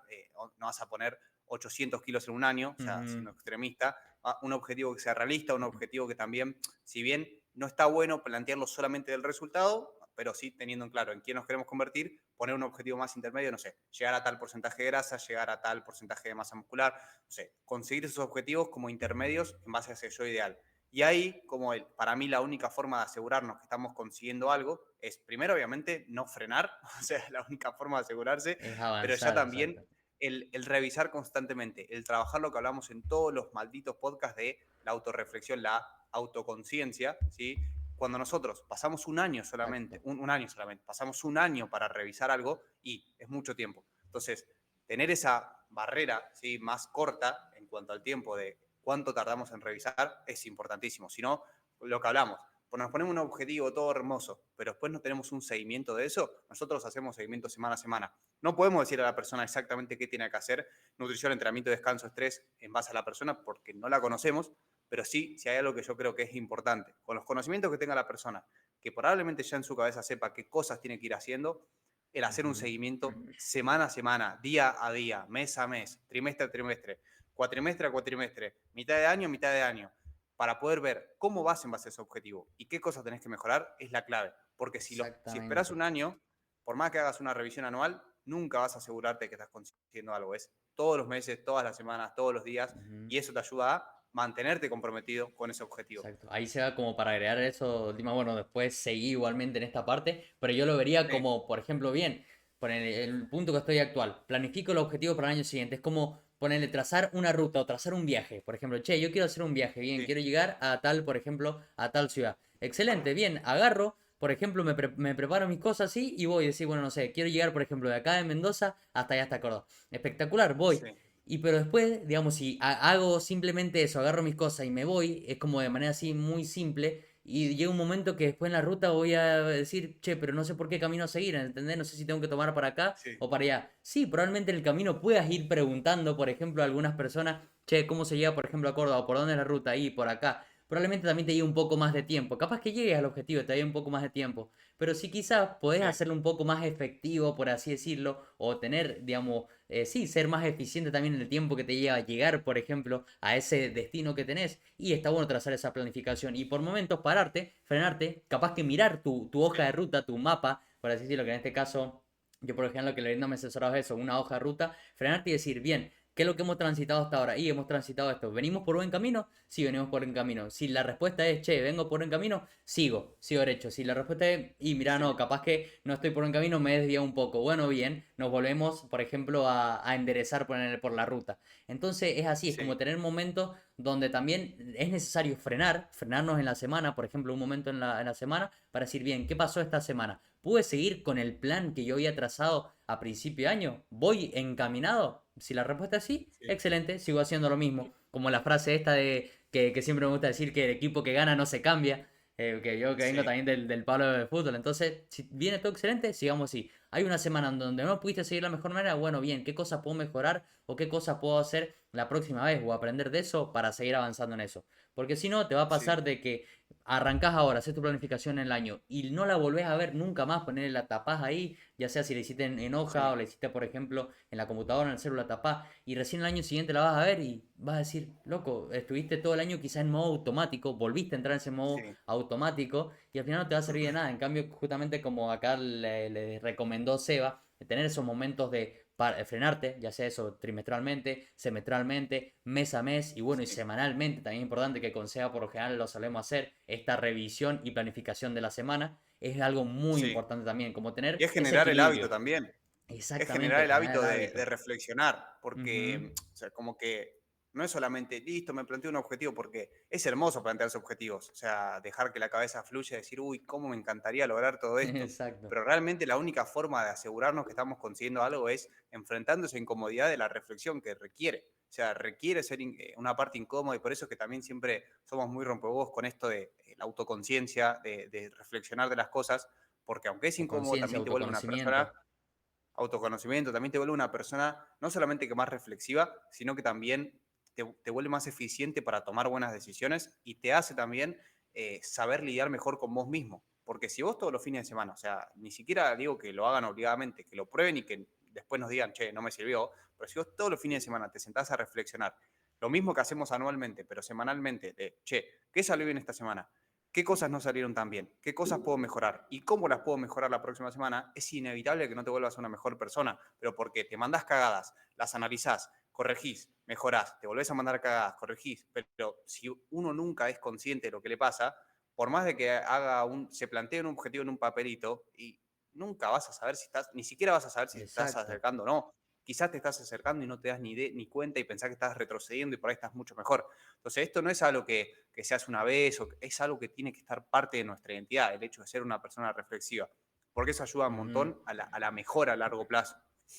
no vas a poner 800 kilos en un año, o sea, Ujú. siendo extremista, un objetivo que sea realista, un objetivo que también, si bien no está bueno plantearlo solamente del resultado, pero sí teniendo en claro en quién nos queremos convertir, poner un objetivo más intermedio, no sé, llegar a tal porcentaje de grasa, llegar a tal porcentaje de masa muscular, no sé, conseguir esos objetivos como intermedios en base a ese yo ideal. Y ahí, como para mí la única forma de asegurarnos que estamos consiguiendo algo es, primero, obviamente, no frenar, o sea, la única forma de asegurarse, Es pero ya avanzar, exacto. también el revisar constantemente, el trabajar lo que hablamos en todos los malditos podcasts de la autorreflexión, la autoconciencia, ¿sí? Cuando nosotros pasamos un año solamente, Exacto. un año solamente, pasamos un año para revisar algo y es mucho tiempo. Entonces, tener esa barrera, ¿sí?, más corta en cuanto al tiempo de cuánto tardamos en revisar es importantísimo. Si no, lo que hablamos, pues nos ponemos un objetivo todo hermoso, pero después no tenemos un seguimiento de eso, nosotros hacemos seguimiento semana a semana. No podemos decir a la persona exactamente qué tiene que hacer, nutrición, entrenamiento, descanso, estrés, en base a la persona, porque no la conocemos, pero sí, si hay algo que yo creo que es importante, con los conocimientos que tenga la persona, que probablemente ya en su cabeza sepa qué cosas tiene que ir haciendo, el hacer un Ujú. seguimiento semana a semana, día a día, mes a mes, trimestre a trimestre, cuatrimestre a cuatrimestre, mitad de año, para poder ver cómo vas en base a ese objetivo y qué cosas tenés que mejorar, es la clave. Porque si esperás Exactamente. un año, por más que hagas una revisión anual, nunca vas a asegurarte que estás consiguiendo algo. Es todos los meses, todas las semanas, todos los días, Ujú. y eso te ayuda a mantenerte comprometido con ese objetivo. Exacto. Ahí se va como para agregar eso, Dima, bueno, después seguí igualmente en esta parte, pero yo lo vería Sí, como, por ejemplo, bien, por el punto que estoy actual, planifico el objetivo para el año siguiente, es como ponerle trazar una ruta o trazar un viaje, por ejemplo, che, yo quiero hacer un viaje, bien, sí, quiero llegar a tal, por ejemplo, a tal ciudad. Excelente, bien, agarro, por ejemplo, me preparo mis cosas así y voy a decir, bueno, no sé, quiero llegar, por ejemplo, de acá de Mendoza hasta allá hasta Córdoba. Espectacular, voy. sí, Y pero después, digamos, si hago simplemente eso, agarro mis cosas y me voy, es como de manera así muy simple. Y llega un momento que después en la ruta voy a decir, che, pero no sé por qué camino seguir, ¿entendés? No sé si tengo que tomar para acá sí, o para allá. Sí, probablemente en el camino puedas ir preguntando, por ejemplo, a algunas personas, che, ¿cómo se llega, por ejemplo, a Córdoba? ¿Por dónde es la ruta? Ahí, por acá. Probablemente también te lleve un poco más de tiempo. Capaz que llegues al objetivo, te lleve un poco más de tiempo. Pero si quizás podés sí, hacerlo un poco más efectivo, por así decirlo, o tener, digamos, sí, ser más eficiente también en el tiempo que te lleva a llegar, por ejemplo, a ese destino que tenés. Y está bueno trazar esa planificación. Y por momentos pararte, frenarte, capaz que mirar tu hoja sí, de ruta, tu mapa, por así decirlo, que en este caso, yo por ejemplo lo que le brindo a mis asesorados es eso, una hoja de ruta, frenarte y decir, bien, ¿qué es lo que hemos transitado hasta ahora? Y hemos transitado esto. ¿Venimos por buen camino? Sí, venimos por buen camino. Si la respuesta es, che, vengo por buen camino, sigo derecho. Si la respuesta es, y mira, sí, no, capaz que no estoy por buen camino, me he desviado un poco. Bueno, bien, nos volvemos, por ejemplo, a enderezar por la ruta. Entonces es así, es como sí, tener momentos donde también es necesario frenarnos en la semana, por ejemplo, un momento en la semana, para decir, bien, ¿qué pasó esta semana? ¿Pude seguir con el plan que yo había trazado a principio de año? ¿Voy encaminado? Si la respuesta es sí, sí, excelente, sigo haciendo lo mismo. Como la frase esta de que siempre me gusta decir que el equipo que gana no se cambia. Que yo que vengo sí, también del palo de fútbol. Entonces, si viene todo excelente, sigamos así. Hay una semana en donde no pudiste seguir la mejor manera, bueno, bien, ¿qué cosas puedo mejorar o qué cosas puedo hacer la próxima vez o aprender de eso para seguir avanzando en eso? Porque si no, te va a sí, pasar de que arrancás ahora, haces tu planificación en el año y no la volvés a ver nunca más, ponerle la tapás ahí, ya sea si la hiciste en hoja sí, o la hiciste, por ejemplo, en la computadora, en el celular, tapás, y recién el año siguiente la vas a ver y vas a decir, loco, estuviste todo el año quizás en modo automático, volviste a entrar en ese modo sí, automático y al final no te va a servir de nada. En cambio, justamente como acá le recomendó Seba, tener esos momentos de frenarte, ya sea eso trimestralmente, semestralmente, mes a mes y bueno, y sí, semanalmente, también importante que con Seba por lo general lo solemos hacer, esta revisión y planificación de la semana, es algo muy sí. importante también, como Y tener es ese generar el hábito equilibrio. también. Es generar Exactamente, el generar hábito el de hábito. reflexionar, Ujú. porque, o sea, como que no es solamente, listo, me planteo un objetivo, porque es hermoso plantearse objetivos, o sea, dejar que la cabeza fluya y decir, uy, cómo me encantaría lograr todo esto. Exacto. Pero realmente la única forma de asegurarnos que estamos consiguiendo algo es enfrentando esa incomodidad de la reflexión que requiere. O sea, requiere ser una parte incómoda y por eso es que también siempre somos muy rompehuevos con esto de la autoconciencia, de reflexionar de las cosas, porque aunque es incómodo, Autoconciencia, también te vuelve una persona autoconocimiento. autoconocimiento, también te vuelve una persona no solamente que más reflexiva, sino que también te vuelve más eficiente para tomar buenas decisiones y te hace también saber lidiar mejor con vos mismo. Porque si vos todos los fines de semana, o sea, ni siquiera digo que lo hagan obligadamente, que lo prueben y que después nos digan, che, no me sirvió, pero si vos todos los fines de semana te sentás a reflexionar, lo mismo que hacemos anualmente, pero semanalmente, de, che, ¿qué salió bien esta semana? ¿Qué cosas no salieron tan bien? ¿Qué cosas puedo mejorar? ¿Y cómo las puedo mejorar la próxima semana? Es inevitable que no te vuelvas una mejor persona, pero porque te mandás cagadas, las analizás, corregís, mejorás, te volvés a mandar cagadas, corregís, pero si uno nunca es consciente de lo que le pasa, por más de que se plantee un objetivo en un papelito, y nunca vas a saber si estás, ni siquiera vas a saber si te estás Exacto. acercando o no. Quizás te estás acercando y no te das ni cuenta y pensás que estás retrocediendo y por ahí estás mucho mejor. Entonces, esto no es algo que se hace una vez, es algo que tiene que estar parte de nuestra identidad, el hecho de ser una persona reflexiva, porque eso ayuda un Ujú. montón a la mejora a largo plazo.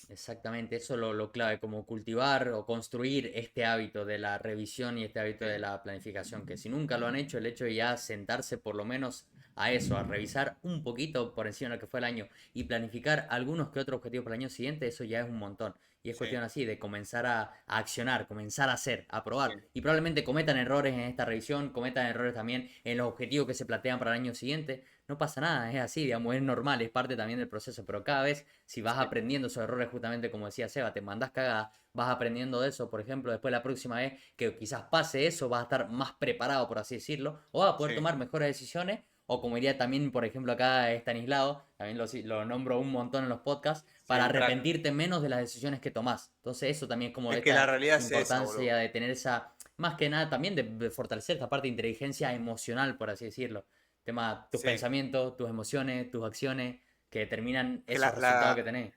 Exactamente, eso es lo clave, como cultivar o construir este hábito de la revisión y este hábito de Sí, la planificación, que si nunca lo han hecho, el hecho de ya sentarse por lo menos a eso, a revisar un poquito por encima de lo que fue el año y planificar algunos que otros objetivos para el año siguiente, eso ya es un montón. Y es sí, cuestión así de comenzar a accionar, comenzar a hacer, a sí, probar. Y probablemente cometan errores en esta revisión, cometan errores también en los objetivos que se plantean para el año siguiente. No pasa nada, es así, digamos, es normal, es parte también del proceso, pero cada vez si vas sí, aprendiendo esos errores, justamente como decía Seba, te mandas cagada, vas aprendiendo de eso, por ejemplo, después la próxima vez que quizás pase eso, vas a estar más preparado, por así decirlo, o vas a poder sí. tomar mejores decisiones, o como diría también, por ejemplo, acá Stanislao, también lo nombro un montón en los podcasts, Sí, para un crack. arrepentirte menos de las decisiones que tomás. Entonces eso también es como Es que la esta realidad es esa, importancia boludo. de tener esa, más que nada también de fortalecer esta parte de inteligencia emocional, por así decirlo. Tema, tus Sí. pensamientos, tus emociones, tus acciones, que determinan Que esos resultados que tenés.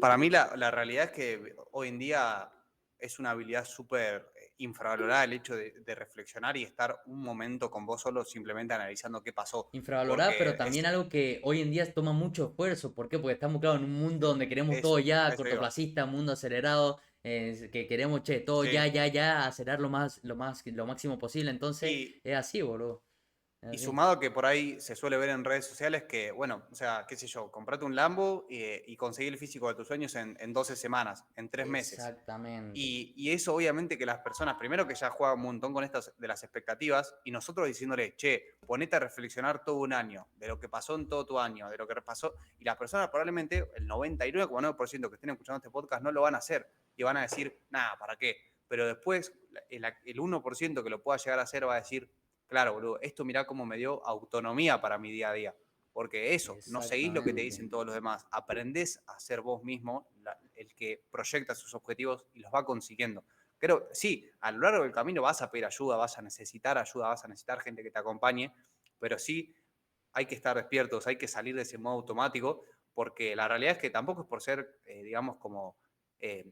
para mí la realidad es que hoy en día es una habilidad súper infravalorada el hecho de reflexionar y estar un momento con vos solo simplemente analizando qué pasó. Infravalorada, pero Porque también algo que hoy en día toma mucho esfuerzo. ¿Por qué? Porque estamos, claro, en un mundo donde queremos todo a ya, eso iba. cortoplacista, mundo acelerado, que queremos, che, todo Sí. ya, ya, ya, acelerar lo máximo posible. Entonces, Y, es así, boludo. Es Y así. sumado a que por ahí se suele ver en redes sociales que, bueno, o sea, qué sé yo, comprate un Lambo y conseguí el físico de tus sueños en 12 semanas, en 3 meses. Exactamente. Y eso obviamente que las personas, primero que ya juegan un montón con estas de las expectativas, y nosotros diciéndole, che, ponete a reflexionar todo un año, de lo que pasó en todo tu año, de lo que pasó, y las personas probablemente, el 99,9% que estén escuchando este podcast no lo van a hacer, y van a decir, nada, ¿para qué? Pero después, el 1% que lo pueda llegar a hacer va a decir, claro, boludo, esto mirá cómo me dio autonomía para mi día a día. Porque eso, no seguís lo que te Exactamente. dicen todos los demás, aprendés a ser vos mismo el que proyecta sus objetivos y los va consiguiendo. Creo, sí, a lo largo del camino vas a pedir ayuda, vas a necesitar ayuda, vas a necesitar gente que te acompañe, pero sí hay que estar despiertos, hay que salir de ese modo automático, porque la realidad es que tampoco es por ser, digamos, como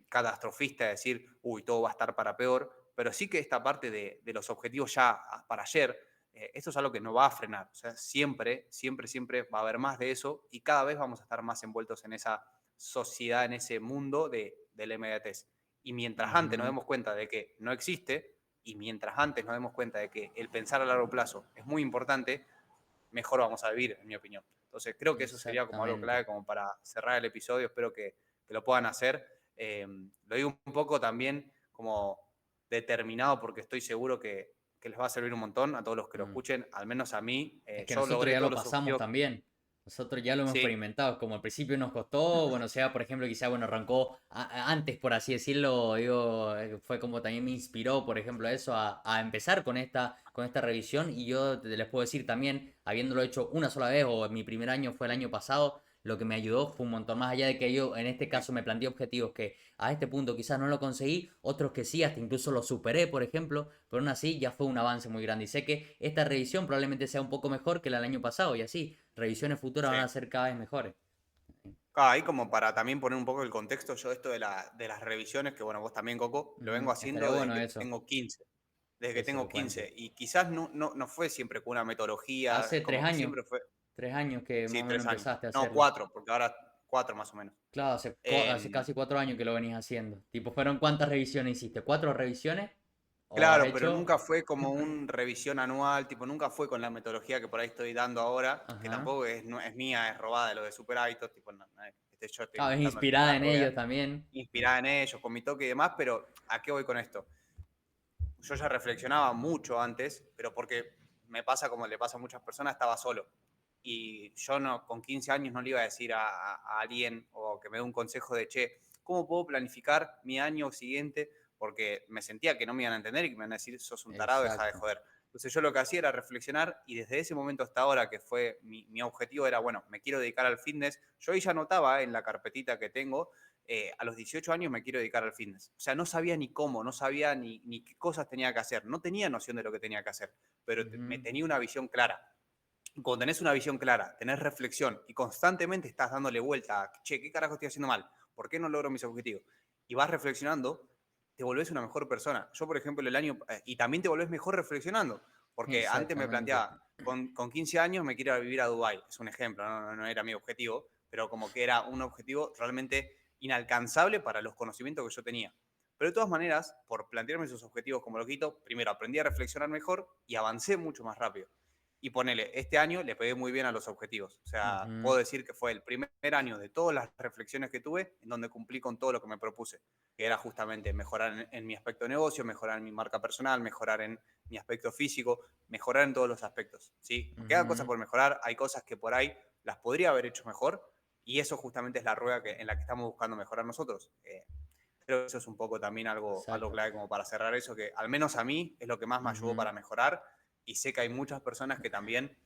catastrofista, decir, uy, todo va a estar para peor, pero sí que esta parte de los objetivos ya para ayer, esto es algo que no va a frenar. O sea, siempre, siempre, siempre va a haber más de eso y cada vez vamos a estar más envueltos en esa sociedad, en ese mundo de la inmediatez. Y mientras antes nos Ujú. demos cuenta de que no existe, y mientras antes nos demos cuenta de que el pensar a largo plazo es muy importante, mejor vamos a vivir, en mi opinión. Entonces, creo que eso sería como algo Exactamente. clave como para cerrar el episodio. Espero que lo puedan hacer. Lo digo un poco también como determinado porque estoy seguro que les va a servir un montón a todos los que lo Mm. escuchen, al menos a mí. Es que Yo nosotros logré ya todos lo los pasamos objetivos. también. Nosotros ya lo hemos Sí, experimentado. Como al principio nos costó, bueno, sea, por ejemplo, quizá, bueno, arrancó antes, por así decirlo, digo, fue como también me inspiró, por ejemplo, eso, a empezar con esta revisión. Y yo les puedo decir también, habiéndolo hecho una sola vez, o mi primer año fue el año pasado, lo que me ayudó fue un montón. Más allá de que yo, en este sí, caso, me planteé objetivos que a este punto quizás no lo conseguí, otros que sí, hasta incluso los superé, por ejemplo, pero aún así ya fue un avance muy grande. Y sé que esta revisión probablemente sea un poco mejor que la del año pasado, y así, revisiones futuras sí. van a ser cada vez mejores. Ahí como para también poner un poco el contexto, yo esto de las revisiones, que bueno, vos también, Coco, lo vengo Estaría haciendo desde bueno que eso, tengo 15. Desde que eso tengo que cuentes. 15. Y quizás no fue siempre con una metodología, Hace como que siempre fue. 3 años que más Sí, o menos 3 años. empezaste a No, hacerlo. 4, porque ahora 4 más o menos. Claro, hace Em, casi 4 años que lo venís haciendo. Tipo, ¿fueron cuántas revisiones hiciste? ¿Cuatro revisiones? ¿O has claro, pero hecho? nunca fue como una revisión anual, tipo, nunca fue con la metodología que por ahí estoy dando ahora, que Ajá. tampoco es, no, es mía, es robada de lo de Super Hábitos, tipo, yo estoy Claro, es inventando inspirada la en rueda, ellos también. inspirada en ellos, con mi toque y demás, pero ¿a qué voy con esto? Yo ya reflexionaba mucho antes, pero porque me pasa como le pasa a muchas personas, estaba solo. Y yo no, con 15 años no le iba a decir a alguien o que me dé un consejo de, che, ¿cómo puedo planificar mi año siguiente? Porque me sentía que no me iban a entender y que me iban a decir, sos un tarado, deja de Exacto. joder. Entonces yo lo que hacía era reflexionar y desde ese momento hasta ahora, que fue mi objetivo, era, bueno, me quiero dedicar al fitness. Yo ahí ya anotaba en la carpetita que tengo, a los 18 años me quiero dedicar al fitness. O sea, no sabía ni cómo, no sabía ni qué cosas tenía que hacer, no tenía noción de lo que tenía que hacer, pero me Ujú. tenía una visión clara. Cuando tenés una visión clara, tenés reflexión y constantemente estás dándole vuelta a, che, ¿qué carajo estoy haciendo mal? ¿Por qué no logro mis objetivos? Y vas reflexionando, te volvés una mejor persona. Yo, por ejemplo, y también te volvés mejor reflexionando, porque antes me Exactamente. planteaba, con 15 años me quiero ir a vivir a Dubái, es un ejemplo, no era mi objetivo, pero como que era un objetivo realmente inalcanzable para los conocimientos que yo tenía. Pero de todas maneras, por plantearme esos objetivos como loquito, primero aprendí a reflexionar mejor y avancé mucho más rápido. Y ponele, este año le pegué muy bien a los objetivos. O sea, Ujú. puedo decir que fue el primer año de todas las reflexiones que tuve en donde cumplí con todo lo que me propuse, que era justamente mejorar en mi aspecto de negocio, mejorar en mi marca personal, mejorar en mi aspecto físico, mejorar en todos los aspectos. ¿Sí? Quedan cosas Ujú. por mejorar, hay cosas que por ahí las podría haber hecho mejor y eso justamente es la rueda en la que estamos buscando mejorar nosotros. Creo que eso es un poco también algo Exacto. clave como para cerrar eso, que al menos a mí es lo que más me ayudó Ujú. para mejorar y sé que hay muchas personas que también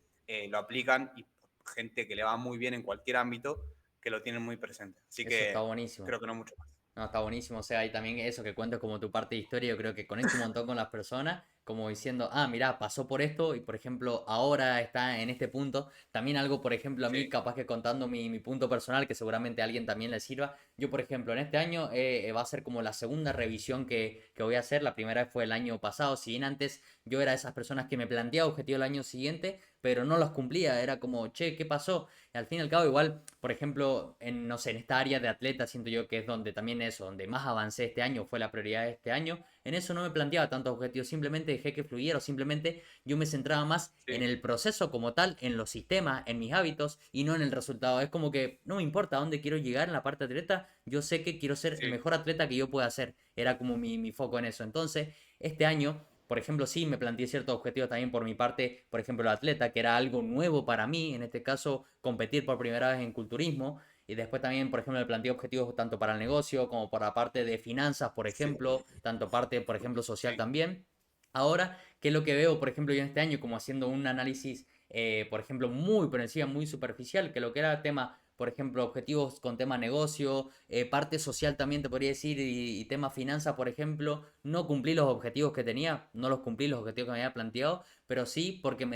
lo aplican y gente que le va muy bien en cualquier ámbito que lo tienen muy presente. Así Eso está que buenísimo. creo que no mucho más. No, está buenísimo. O sea, y también eso que cuentas como tu parte de historia, yo creo que conecta un montón con las personas, como diciendo, ah, mira, pasó por esto y por ejemplo, ahora está en este punto. También algo, por ejemplo, a mí, Sí, capaz que contando mi punto personal, que seguramente a alguien también le sirva. Yo, por ejemplo, en este año va a ser como la segunda revisión que voy a hacer. La primera vez fue el año pasado. Si bien antes yo era de esas personas que me planteaba objetivos el año siguiente, pero no los cumplía. Era como, che, ¿qué pasó? Y al fin y al cabo, igual, por ejemplo, en, no sé, en esta área de atleta, siento yo que es donde también eso, donde más avancé este año, fue la prioridad de este año. En eso no me planteaba tantos objetivos, simplemente dejé que fluyera, o simplemente yo me centraba más en sí, el proceso como tal, en los sistemas, en mis hábitos y no en el resultado. Es como que no me importa a dónde quiero llegar en la parte atleta, yo sé que quiero ser el sí, mejor atleta que yo pueda ser. Era como mi foco en eso. Entonces, este año por ejemplo, sí me planteé ciertos objetivos también por mi parte, por ejemplo, el atleta, que era algo nuevo para mí, en este caso, competir por primera vez en culturismo. Y después también, por ejemplo, me planteé objetivos tanto para el negocio como para la parte de finanzas, por sí, ejemplo, tanto parte, por ejemplo, social sí, también. Ahora, ¿qué es lo que veo, por ejemplo, yo en este año, como haciendo un análisis, por ejemplo, muy por encima, muy superficial, que lo que era tema, por ejemplo, objetivos con tema negocio, parte social también te podría decir, y tema finanzas, por ejemplo, no cumplí los objetivos que tenía, no los cumplí los objetivos que me había planteado, pero sí porque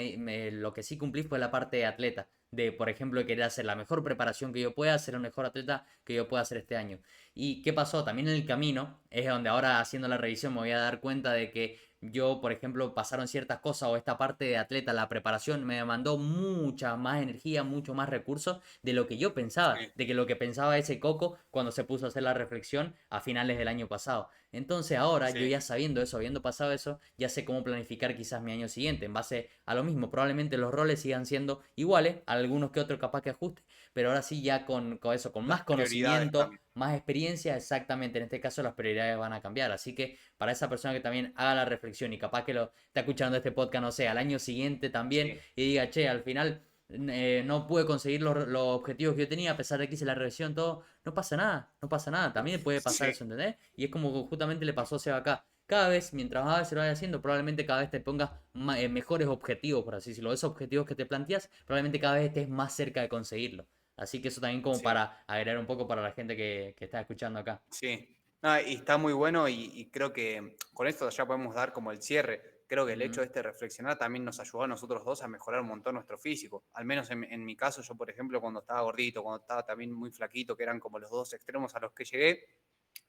lo que sí cumplí fue la parte de atleta, de, por ejemplo, querer hacer la mejor preparación que yo pueda, ser el mejor atleta que yo pueda hacer este año. ¿Y qué pasó? También en el camino, es donde ahora haciendo la revisión me voy a dar cuenta de que yo, por ejemplo, pasaron ciertas cosas o esta parte de atleta, la preparación, me demandó mucha más energía, mucho más recursos de lo que yo pensaba, sí, de que lo que pensaba ese Coco cuando se puso a hacer la reflexión a finales del año pasado. Entonces ahora yo sí, ya sabiendo eso, habiendo pasado eso, ya sé cómo planificar quizás mi año siguiente en base a lo mismo. Probablemente los roles sigan siendo iguales, algunos que otros capaz que ajuste, pero ahora sí ya con eso, con las más prioridades conocimiento, cambian. más experiencia, exactamente, en este caso las prioridades van a cambiar. Así que para esa persona que también haga la reflexión y capaz que lo está escuchando este podcast, no sé, al año siguiente también Sí, y diga, che, al final no pude conseguir los objetivos que yo tenía a pesar de que hice la revisión, todo, no pasa nada, no pasa nada, también puede pasar sí, eso, ¿entendés? Y es como que justamente le pasó a Seba acá. Cada vez, mientras más veces lo vayas haciendo, probablemente cada vez te pongas mejores objetivos, por así decirlo. Esos objetivos que te planteas, probablemente cada vez estés más cerca de conseguirlo. Así que eso también como sí. para agregar un poco para la gente que está escuchando acá. Sí, no, y está muy bueno y creo que con esto ya podemos dar como el cierre. Creo que el hecho Ujú. de reflexionar también nos ayudó a nosotros dos a mejorar un montón nuestro físico. Al menos en mi caso, yo por ejemplo, cuando estaba gordito, cuando estaba también muy flaquito, que eran como los dos extremos a los que llegué,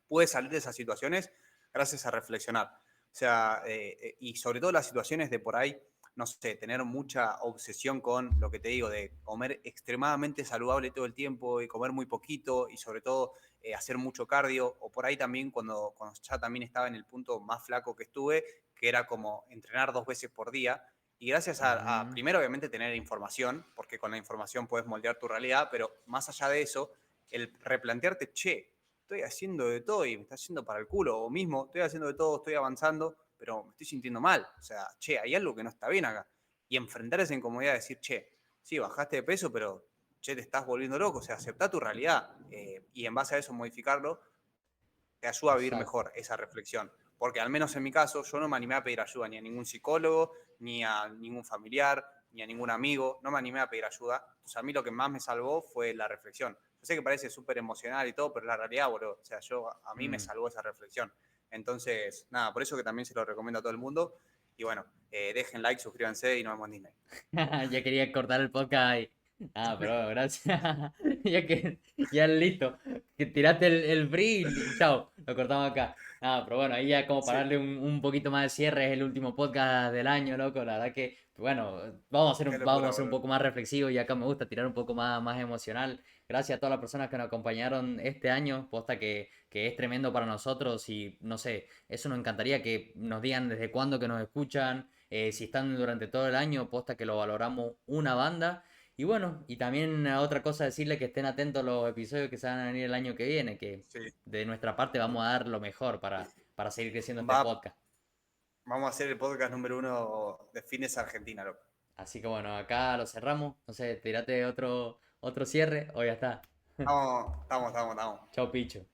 pude salir de esas situaciones gracias a reflexionar. O sea, y sobre todo las situaciones de por ahí, no sé, tener mucha obsesión con lo que te digo, de comer extremadamente saludable todo el tiempo y comer muy poquito y sobre todo hacer mucho cardio, o por ahí también cuando ya también estaba en el punto más flaco que estuve, que era como entrenar 2 veces por día. Y gracias a Ujú. primero, obviamente, tener información, porque con la información puedes moldear tu realidad, pero más allá de eso, el replantearte, che, estoy haciendo de todo y me está haciendo para el culo, o mismo, estoy haciendo de todo, estoy avanzando, pero me estoy sintiendo mal. O sea, che, hay algo que no está bien acá. y enfrentar esa incomodidad de decir, che, sí, bajaste de peso, pero che, te estás volviendo loco, o sea, aceptá tu realidad y en base a eso modificarlo, te ayuda a vivir Exacto. mejor esa reflexión. Porque al menos en mi caso, yo no me animé a pedir ayuda ni a ningún psicólogo, ni a ningún familiar, ni a ningún amigo, no me animé a pedir ayuda. Entonces a mí lo que más me salvó fue la reflexión. Yo sé que parece súper emocional y todo, pero la realidad, boludo, o sea, a mí me Mm. salvó esa reflexión. Entonces, nada, por eso que también se lo recomiendo a todo el mundo. Y bueno, dejen like, suscríbanse y nos vemos en Disney. Ya quería cortar el podcast ahí. Ah, pero gracias. Ya que, ya listo. Que tiraste el free y chao, lo cortamos acá. Ah, pero bueno, ahí ya como para Sí, darle un poquito más de cierre, es el último podcast del año, loco. La verdad que, bueno, vamos a hacer qué vamos a locura, ser un boludo. poco más reflexivos y acá me gusta tirar un poco más emocional. Gracias a todas las personas que nos acompañaron este año, posta que es tremendo para nosotros y no sé, eso nos encantaría que nos digan desde cuándo que nos escuchan, si están durante todo el año, posta que lo valoramos una banda. Y bueno, y también otra cosa decirle que estén atentos a los episodios que se van a venir el año que viene, que Sí. de nuestra parte vamos a dar lo mejor para seguir creciendo este Va, podcast. vamos a hacer el podcast número 1 de Fitness Argentina, loco. Así que bueno, acá lo cerramos. No sé, tirate otro cierre o ya está. Estamos. Chao, Picho.